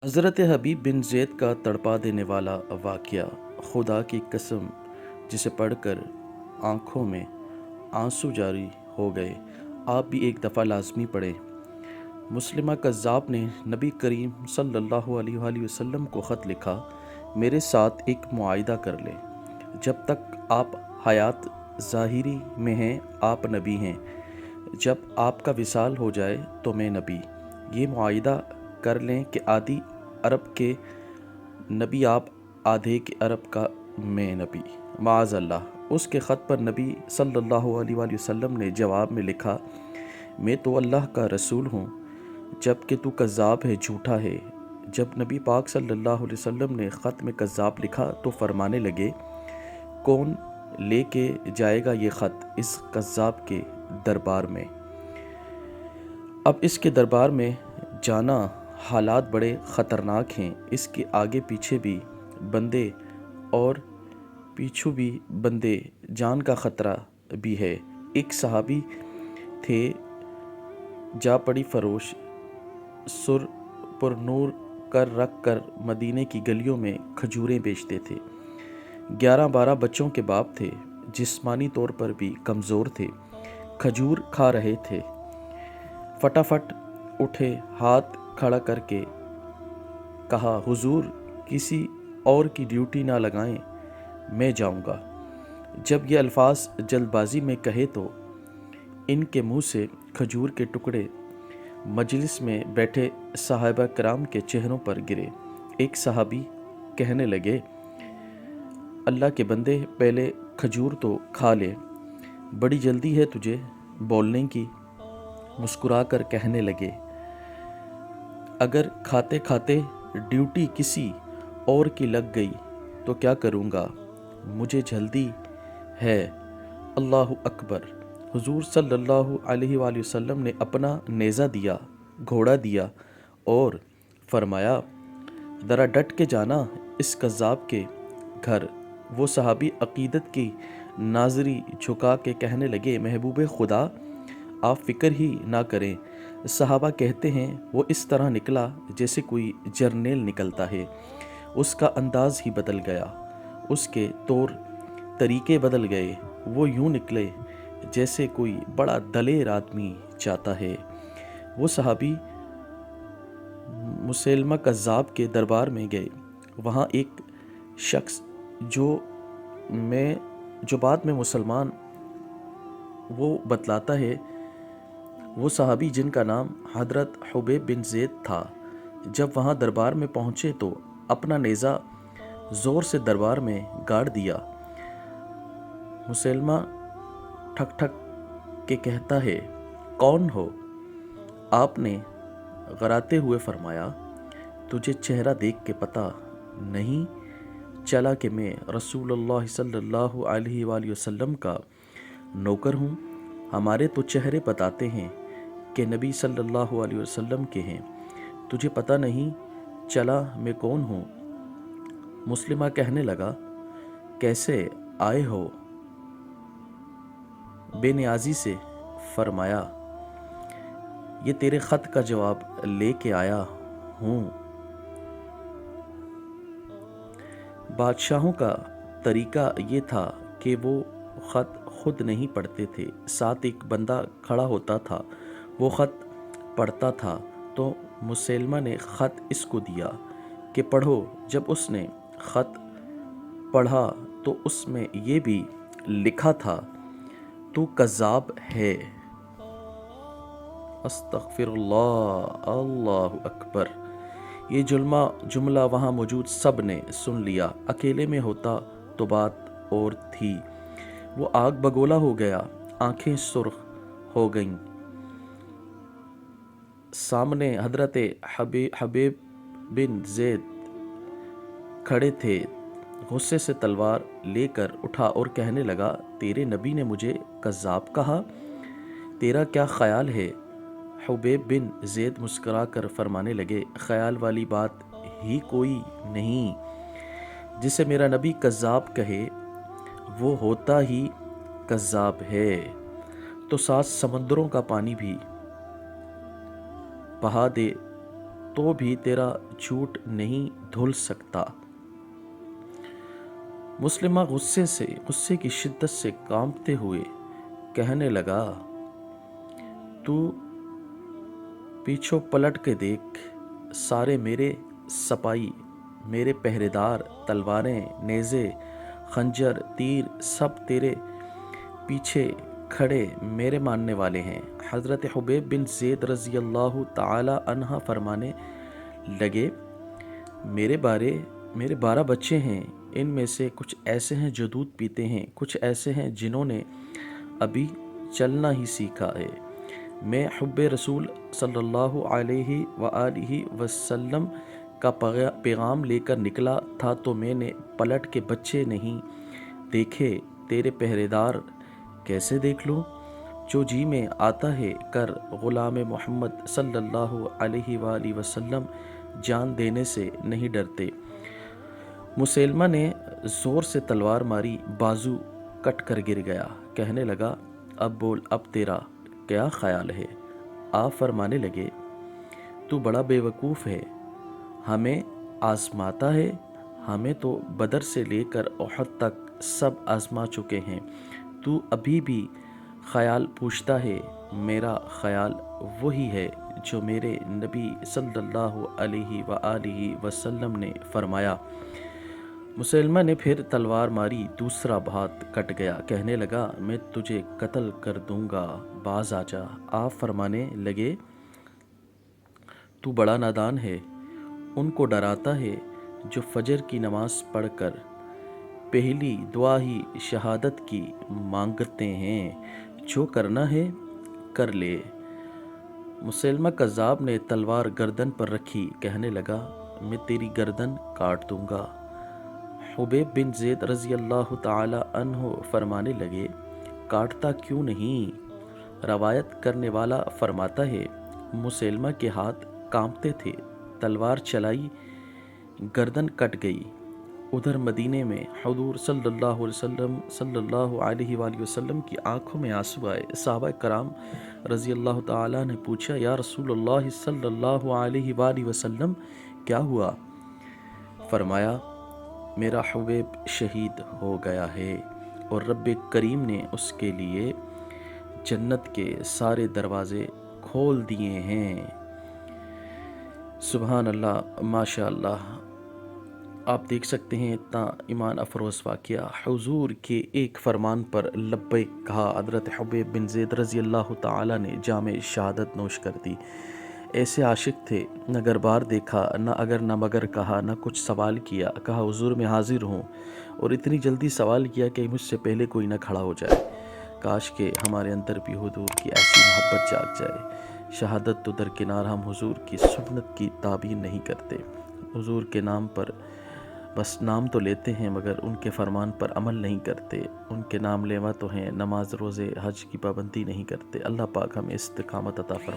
حضرت حبیب بن زید کا تڑپا دینے والا واقعہ، خدا کی قسم جسے پڑھ کر آنکھوں میں آنسو جاری ہو گئے۔ آپ بھی ایک دفعہ لازمی پڑھیں۔ مسلمہ کذاب نے نبی کریم صلی اللہ علیہ وآلہ وسلم کو خط لکھا، میرے ساتھ ایک معاہدہ کر لیں، جب تک آپ حیات ظاہری میں ہیں آپ نبی ہیں، جب آپ کا وصال ہو جائے تو میں نبی۔ یہ معاہدہ کر لیں کہ آدھی عرب کے نبی آپ، آدھے کے عرب کا میں نبی۔ معاذ اللہ۔ اس کے خط پر نبی صلی اللہ علیہ وآلہ وسلم نے جواب میں لکھا، میں تو اللہ کا رسول ہوں جبکہ تو کذاب ہے، جھوٹا ہے۔ جب نبی پاک صلی اللہ علیہ وسلم نے خط میں کذاب لکھا تو فرمانے لگے، کون لے کے جائے گا یہ خط اس کذاب کے دربار میں؟ اب اس کے دربار میں جانا حالات بڑے خطرناک ہیں، اس کے آگے پیچھے بھی بندے اور پیچھو بھی بندے، جان کا خطرہ بھی ہے۔ ایک صحابی تھے جا پڑی فروش، سر پر نور کر رکھ کر مدینے کی گلیوں میں کھجوریں بیچتے تھے۔ 11-12 بچوں کے باپ تھے، جسمانی طور پر بھی کمزور تھے، کھجور کھا رہے تھے۔ فٹافٹ اٹھے، ہاتھ کھڑا کر کے کہا، حضور کسی اور کی ڈیوٹی نہ لگائیں، میں جاؤں گا۔ جب یہ الفاظ جلد بازی میں کہے تو ان کے منہ سے کھجور کے ٹکڑے مجلس میں بیٹھے صحابہ کرام کے چہروں پر گرے۔ ایک صحابی کہنے لگے، اللہ کے بندے پہلے کھجور تو کھا لے، بڑی جلدی ہے تجھے بولنے کی۔ مسکرا کر کہنے لگے، اگر کھاتے کھاتے ڈیوٹی کسی اور کی لگ گئی تو کیا کروں گا، مجھے جلدی ہے۔ اللہ اکبر۔ حضور صلی اللہ علیہ وآلہ وسلم نے اپنا نیزہ دیا، گھوڑا دیا اور فرمایا، ذرا ڈٹ کے جانا اس کذاب کے گھر۔ وہ صحابی عقیدت کی ناظری جھکا کے کہنے لگے، محبوب خدا آپ فکر ہی نہ کریں۔ صحابہ کہتے ہیں وہ اس طرح نکلا جیسے کوئی جرنیل نکلتا ہے، اس کا انداز ہی بدل گیا، اس کے طور طریقے بدل گئے، وہ یوں نکلے جیسے کوئی بڑا دلیر آدمی جاتا ہے۔ وہ صحابی مسلمہ کذاب کے دربار میں گئے، وہاں ایک شخص جو بعد میں مسلمان وہ بتلاتا ہے، وہ صحابی جن کا نام حضرت حبیب بن زید تھا، جب وہاں دربار میں پہنچے تو اپنا نیزہ زور سے دربار میں گاڑ دیا۔ مسلمہ ٹھک ٹھک کے کہتا ہے، کون ہو؟ آپ نے غراتے ہوئے فرمایا، تجھے چہرہ دیکھ کے پتہ نہیں چلا کہ میں رسول اللہ صلی اللہ علیہ وآلہ وسلم کا نوکر ہوں؟ ہمارے تو چہرے بتاتے ہیں کہ نبی صلی اللہ علیہ وسلم کے ہیں، تجھے پتہ نہیں چلا میں کون ہوں؟ مسلمہ کہنے لگا، کیسے آئے ہو؟ بے نیازی سے فرمایا، یہ تیرے خط کا جواب لے کے آیا ہوں۔ بادشاہوں کا طریقہ یہ تھا کہ وہ خط خود نہیں پڑھتے تھے، ساتھ ایک بندہ کھڑا ہوتا تھا، وہ خط پڑھتا تھا۔ تو مسلمہ نے خط اس کو دیا کہ پڑھو۔ جب اس نے خط پڑھا تو اس میں یہ بھی لکھا تھا، تو کذاب ہے۔ استغفر اللہ، اللہ اکبر۔ یہ جملہ وہاں موجود سب نے سن لیا، اکیلے میں ہوتا تو بات اور تھی۔ وہ آگ بگولا ہو گیا، آنکھیں سرخ ہو گئیں۔ سامنے حضرت حبیب بن زید کھڑے تھے، غصے سے تلوار لے کر اٹھا اور کہنے لگا، تیرے نبی نے مجھے کذاب کہا، تیرا کیا خیال ہے؟ حبیب بن زید مسکرا کر فرمانے لگے، خیال والی بات ہی کوئی نہیں، جسے میرا نبی کذاب کہے وہ ہوتا ہی کذاب ہے، تو 7 سمندروں کا پانی بھی بہا دے تو بھی تیرا جھوٹ نہیں دھل سکتا۔ مسلمہ غصے کی شدت سے کانپتے ہوئے کہنے لگا، تو پیچھو پلٹ کے دیکھ، سارے میرے سپاہی، میرے پہرے دار، تلواریں، نیزے، خنجر، تیر سب تیرے پیچھے کھڑے میرے ماننے والے ہیں۔ حضرت حبیب بن زید رضی اللہ تعالی عنہ فرمانے لگے، میرے 12 بچے ہیں، ان میں سے کچھ ایسے ہیں جو دودھ پیتے ہیں، کچھ ایسے ہیں جنہوں نے ابھی چلنا ہی سیکھا ہے۔ میں حب رسول صلی اللہ علیہ وآلہ وسلم کا پیغام لے کر نکلا تھا تو میں نے پلٹ کے بچے نہیں دیکھے، تیرے پہرے دار کیسے دیکھ لوں؟ جو جی میں آتا ہے کر، غلام محمد صلی اللہ علیہ وآلہ وسلم جان دینے سے نہیں ڈرتے۔ مسیلمہ نے زور سے تلوار ماری، بازو کٹ کر گر گیا۔ کہنے لگا، اب بول، اب تیرا کیا خیال ہے؟ آپ فرمانے لگے، تو بڑا بے وقوف ہے، ہمیں آزماتا ہے، ہمیں تو بدر سے لے کر احد تک سب آزما چکے ہیں، تو ابھی بھی خیال پوچھتا ہے۔ میرا خیال وہی ہے جو میرے نبی صلی اللہ علیہ وآلہ وسلم نے فرمایا۔ مسلمہ نے پھر تلوار ماری، دوسرا ہاتھ کٹ گیا۔ کہنے لگا، میں تجھے قتل کر دوں گا، باز آ جا۔ آپ فرمانے لگے، تو بڑا نادان ہے، ان کو ڈراتا ہے جو فجر کی نماز پڑھ کر پہلی دعا ہی شہادت کی مانگتے ہیں، جو کرنا ہے کر لے۔ مسلمہ کذاب نے تلوار گردن پر رکھی، کہنے لگا، میں تیری گردن کاٹ دوں گا۔ حبیب بن زید رضی اللہ تعالی عنہ فرمانے لگے، کاٹتا کیوں نہیں؟ روایت کرنے والا فرماتا ہے، مسلمہ کے ہاتھ کانپتے تھے، تلوار چلائی، گردن کٹ گئی۔ ادھر مدینے میں حضور صلی اللہ علیہ وآلہ وسلم کی آنکھوں میں آنسو آئے۔ صحابہ کرام رضی اللہ تعالیٰ نے پوچھا، یا رسول اللہ صلی اللہ علیہ وآلہ وسلم کیا ہوا؟ فرمایا، میرا حبیب شہید ہو گیا ہے اور رب کریم نے اس کے لیے جنت کے سارے دروازے کھول دیے ہیں۔ سبحان اللہ، ماشاء اللہ۔ آپ دیکھ سکتے ہیں اتنا ایمان افروز واقعہ، حضور کے ایک فرمان پر لبیک کہا، حضرت حبیب بن زید رضی اللہ تعالیٰ نے جام شہادت نوش کر دی۔ ایسے عاشق تھے، نہ گھر بار دیکھا، نہ اگر نہ مگر کہا، نہ کچھ سوال کیا، کہا حضور میں حاضر ہوں، اور اتنی جلدی سوال کیا کہ مجھ سے پہلے کوئی نہ کھڑا ہو جائے۔ کاش کہ ہمارے اندر بھی حضور کی ایسی محبت جاگ جائے۔ شہادت تو درکنار، ہم حضور کی سنت کی تعبیر نہیں کرتے، حضور کے نام پر بس نام تو لیتے ہیں مگر ان کے فرمان پر عمل نہیں کرتے۔ ان کے نام لیوا تو ہیں، نماز روزے حج کی پابندی نہیں کرتے۔ اللہ پاک ہمیں استقامت عطا فرمائے۔